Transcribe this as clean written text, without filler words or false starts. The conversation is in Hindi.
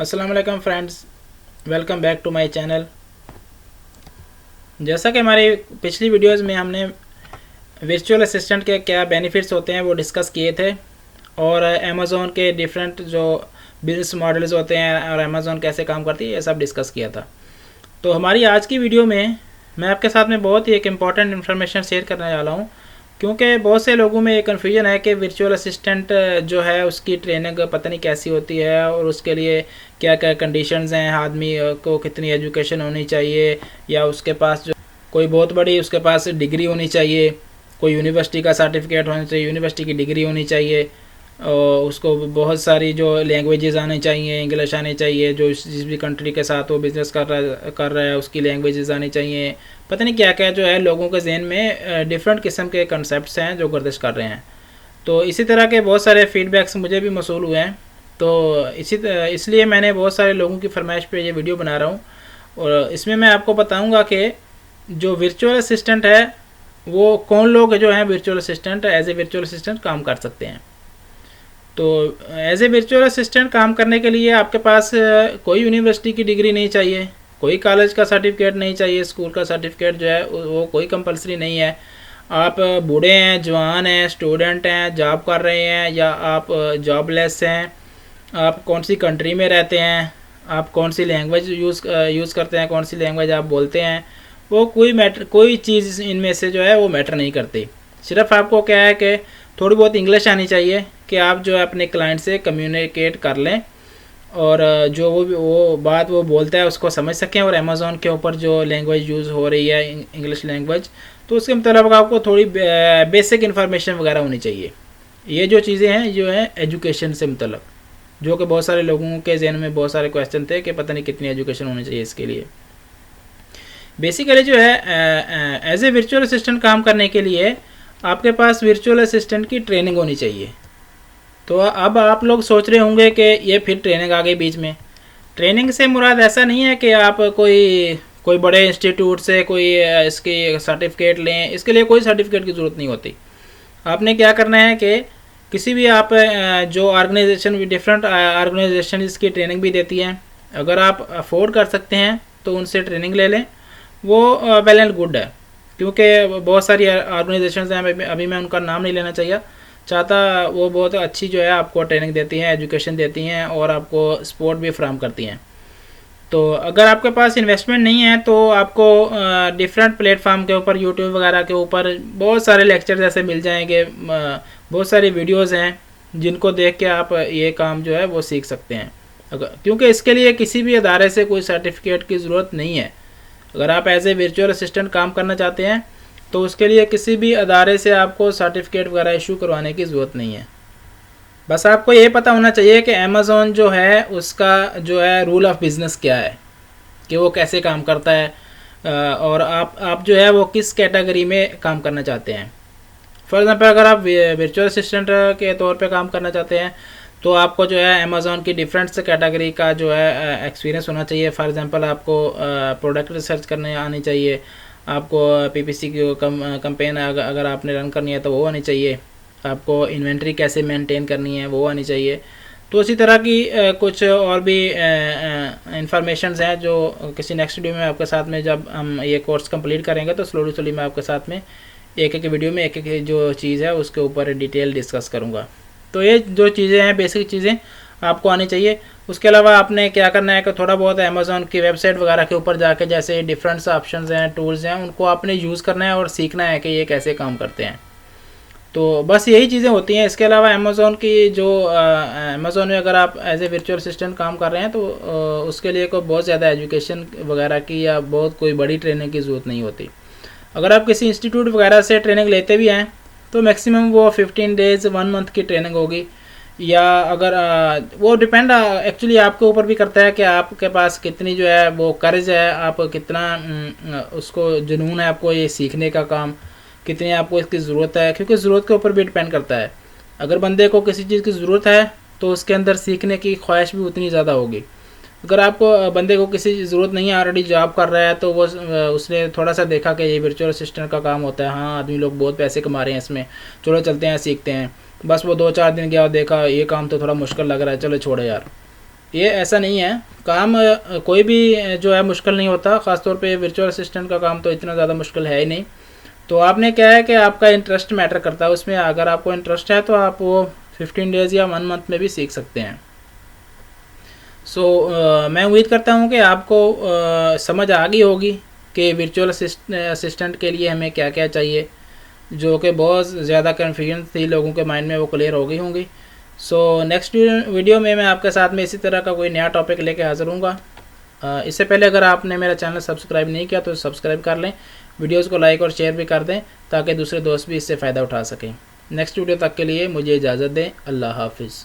अस्सलाम वालेकुम friends, welcome back to my channel. जैसा कि हमारी पिछली वीडियोस में हमने वर्चुअल असिस्टेंट के क्या बेनिफिट्स होते हैं वो डिस्कस किए थे, और अमेज़ॉन के डिफरेंट जो बिजनेस मॉडल्स होते हैं और अमेज़ॉन कैसे काम करती है ये सब डिस्कस किया था। तो हमारी आज की वीडियो में मैं आपके साथ में बहुत ही एक इम्पॉर्टेंट इन्फॉर्मेशन शेयर करने वाला हूँ, क्योंकि बहुत से लोगों में ये कन्फ्यूजन है कि वर्चुअल असिस्टेंट जो है उसकी ट्रेनिंग पता नहीं कैसी होती है और उसके लिए क्या क्या कंडीशंस हैं, आदमी को कितनी एजुकेशन होनी चाहिए, या उसके पास जो कोई बहुत बड़ी उसके पास डिग्री होनी चाहिए, कोई यूनिवर्सिटी का सर्टिफिकेट होना चाहिए, यूनिवर्सिटी की डिग्री होनी चाहिए, और उसको बहुत सारी जो लैंग्वेजेस आनी चाहिए, इंग्लिश आनी चाहिए, जो जिस भी कंट्री के साथ वो बिज़नेस कर रहा है उसकी लैंग्वेजेस आनी चाहिए। पता नहीं क्या क्या जो है लोगों के जहन में डिफरेंट किस्म के कंसेप्ट्स हैं जो गर्दिश कर रहे हैं। तो इसी तरह के बहुत सारे फीडबैक्स मुझे भी मसूल हुए हैं, तो इसलिए मैंने बहुत सारे लोगों की फरमाइश पे ये वीडियो बना रहा हूँ। और इसमें मैं आपको बताऊँगा कि जो वर्चुअल असिस्टेंट है वो कौन लोग जो हैं virtual assistant as a virtual assistant काम कर सकते हैं। तो एज ए वर्चुअल असिस्टेंट काम करने के लिए आपके पास कोई यूनिवर्सिटी की डिग्री नहीं चाहिए, कोई कॉलेज का सर्टिफिकेट नहीं चाहिए, स्कूल का सर्टिफिकेट जो है वो कोई कंपलसरी नहीं है। आप बूढ़े हैं, जवान हैं, स्टूडेंट हैं, जॉब कर रहे हैं, या आप जॉबलेस हैं, आप कौन सी कंट्री में रहते हैं, आप कौन सी लैंग्वेज यूज़ करते हैं, कौन सी लैंग्वेज आप बोलते हैं, वो कोई चीज़ इनमें से जो है वो मैटर नहीं करती। सिर्फ आपको क्या है कि थोड़ी बहुत इंग्लिश आनी चाहिए कि आप जो है अपने क्लाइंट से कम्युनिकेट कर लें, और जो वो बात वो बोलता है उसको समझ सकें, और अमेज़ॉन के ऊपर जो लैंग्वेज यूज़ हो रही है इंग्लिश लैंग्वेज, तो उसके मतलब आपको थोड़ी बेसिक इन्फॉर्मेशन वगैरह होनी चाहिए। ये जो चीज़ें हैं जो है एजुकेशन से मतलब, जो कि बहुत सारे लोगों के जहन में बहुत सारे क्वेश्चन थे कि पता नहीं कितनी एजुकेशन होनी चाहिए इसके लिए। बेसिकली जो है एज ए वर्चुअल असिस्टेंट काम करने के लिए आपके पास वर्चुअल असिस्टेंट की ट्रेनिंग होनी चाहिए। तो अब आप लोग सोच रहे होंगे कि ये फिर ट्रेनिंग आ गई बीच में। ट्रेनिंग से मुराद ऐसा नहीं है कि आप कोई बड़े इंस्टीट्यूट से कोई इसकी सर्टिफिकेट लें, इसके लिए कोई सर्टिफिकेट की ज़रूरत नहीं होती। आपने क्या करना है कि किसी भी आप जो ऑर्गेनाइजेशन भी डिफरेंट ऑर्गेनाइजेशन इसकी ट्रेनिंग भी देती हैं, अगर आप अफोर्ड कर सकते हैं तो उनसे ट्रेनिंग ले लें, वो वेल एंड गुड है। क्योंकि बहुत सारी ऑर्गेनाइजेशन हैं, अभी मैं उनका नाम नहीं लेना चाहता, वो बहुत अच्छी जो है आपको ट्रेनिंग देती हैं, एजुकेशन देती हैं और आपको सपोर्ट भी फ्राहम करती हैं। तो अगर आपके पास इन्वेस्टमेंट नहीं है तो आपको डिफरेंट प्लेटफार्म के ऊपर, यूट्यूब वगैरह के ऊपर बहुत सारे लेक्चर ऐसे मिल जाएंगे, बहुत सारी वीडियोज़ हैं जिनको देख के आप ये काम जो है वो सीख सकते हैं। क्योंकि इसके लिए किसी भी अदारे से कोई सर्टिफिकेट की ज़रूरत नहीं है। अगर आप एज ए वर्चुअल असिस्टेंट काम करना चाहते हैं तो उसके लिए किसी भी अदारे से आपको सर्टिफिकेट वगैरह इशू करवाने की ज़रूरत नहीं है। बस आपको ये पता होना चाहिए कि अमेज़ॉन जो है उसका जो है रूल ऑफ बिज़नेस क्या है, कि वो कैसे काम करता है, और आप जो है वो किस कैटेगरी में काम करना चाहते हैं। फॉर एग्ज़ाम्पल अगर आप वर्चुअल असिस्टेंट के तौर पे काम करना चाहते हैं तो आपको जो है अमेज़ॉन की डिफरेंट कैटेगरी का जो है एक्सपीरियंस होना चाहिए। फॉर एग्ज़ाम्पल आपको प्रोडक्ट रिसर्च करने आनी चाहिए, आपको पीपीसी की कंपेन अगर आपने रन करनी है तो वो आनी चाहिए, आपको इन्वेंट्री कैसे मेंटेन करनी है वो आनी चाहिए। तो इसी तरह की कुछ और भी इंफॉर्मेशंस हैं जो किसी नेक्स्ट वीडियो में आपके साथ में, जब हम ये कोर्स कंप्लीट करेंगे तो स्लोली मैं आपके साथ में एक एक वीडियो में एक एक जो चीज़ है उसके ऊपर डिटेल डिस्कस करूँगा। तो ये जो चीज़ें हैं बेसिक चीज़ें आपको आनी चाहिए। उसके अलावा आपने क्या करना है कि थोड़ा बहुत अमेज़ॉन की वेबसाइट वगैरह के ऊपर जाके जैसे डिफरेंट ऑप्शंस हैं, टूल्स हैं, उनको आपने यूज़ करना है और सीखना है कि ये कैसे काम करते हैं। तो बस यही चीज़ें होती हैं। इसके अलावा अमेज़ॉन की जो अमेज़ॉन में अगर आप एज ए वर्चुअल असिस्टेंट काम कर रहे हैं तो उसके लिए कोई बहुत ज़्यादा एजुकेशन वगैरह की या बहुत कोई बड़ी ट्रेनिंग की ज़रूरत नहीं होती। अगर आप किसी इंस्टीट्यूट वगैरह से ट्रेनिंग लेते भी हैं तो मैक्सिमम वो 15 डेज़ 1 मंथ की ट्रेनिंग होगी, या अगर वो डिपेंड एक्चुअली आपके ऊपर भी करता है कि आपके पास कितनी जो है वो कर्ज है, आप कितना उसको जुनून है आपको ये सीखने का काम, कितनी आपको इसकी ज़रूरत है, क्योंकि ज़रूरत के ऊपर भी डिपेंड करता है। अगर बंदे को किसी चीज़ की ज़रूरत है तो उसके अंदर सीखने की ख्वाहिश भी उतनी ज़्यादा होगी। अगर आपको बंदे को किसी ज़रूरत नहीं है, ऑलरेडी जॉब कर रहा है, तो वो उसने थोड़ा सा देखा कि ये वर्चुअल असिस्टेंट का काम होता है, हाँ आदमी लोग बहुत पैसे कमा रहे हैं इसमें, चलो चलते हैं सीखते हैं, बस वो 2-4 दिन गया और देखा ये काम तो थोड़ा मुश्किल लग रहा है, चलो छोड़ो यार, ये ऐसा नहीं है, काम कोई भी जो है मुश्किल नहीं होता, ख़ासतौर पे वर्चुअल असिस्टेंट का काम तो इतना ज़्यादा मुश्किल है ही नहीं। तो आपने क्या है कि आपका इंटरेस्ट मैटर करता है उसमें, अगर आपको इंटरेस्ट है तो आप वो 15 डेज़ या 1 मंथ में भी सीख सकते हैं। मैं उम्मीद करता हूँ कि आपको समझ आ गई होगी कि वर्चुअल असिस्टेंट के लिए हमें क्या क्या चाहिए, जो कि बहुत ज़्यादा कन्फ्यूजन थी लोगों के माइंड में, वो क्लियर हो गई होंगी। नेक्स्ट वीडियो में मैं आपके साथ में इसी तरह का कोई नया टॉपिक लेके हाज़िर हूँगा। इससे पहले अगर आपने मेरा चैनल सब्सक्राइब नहीं किया तो सब्सक्राइब कर लें, वीडियोस को लाइक और शेयर भी कर दें ताकि दूसरे दोस्त भी इससे फ़ायदा उठा सकें। नेक्स्ट वीडियो तक के लिए मुझे इजाज़त दें। अल्लाह हाफिज़।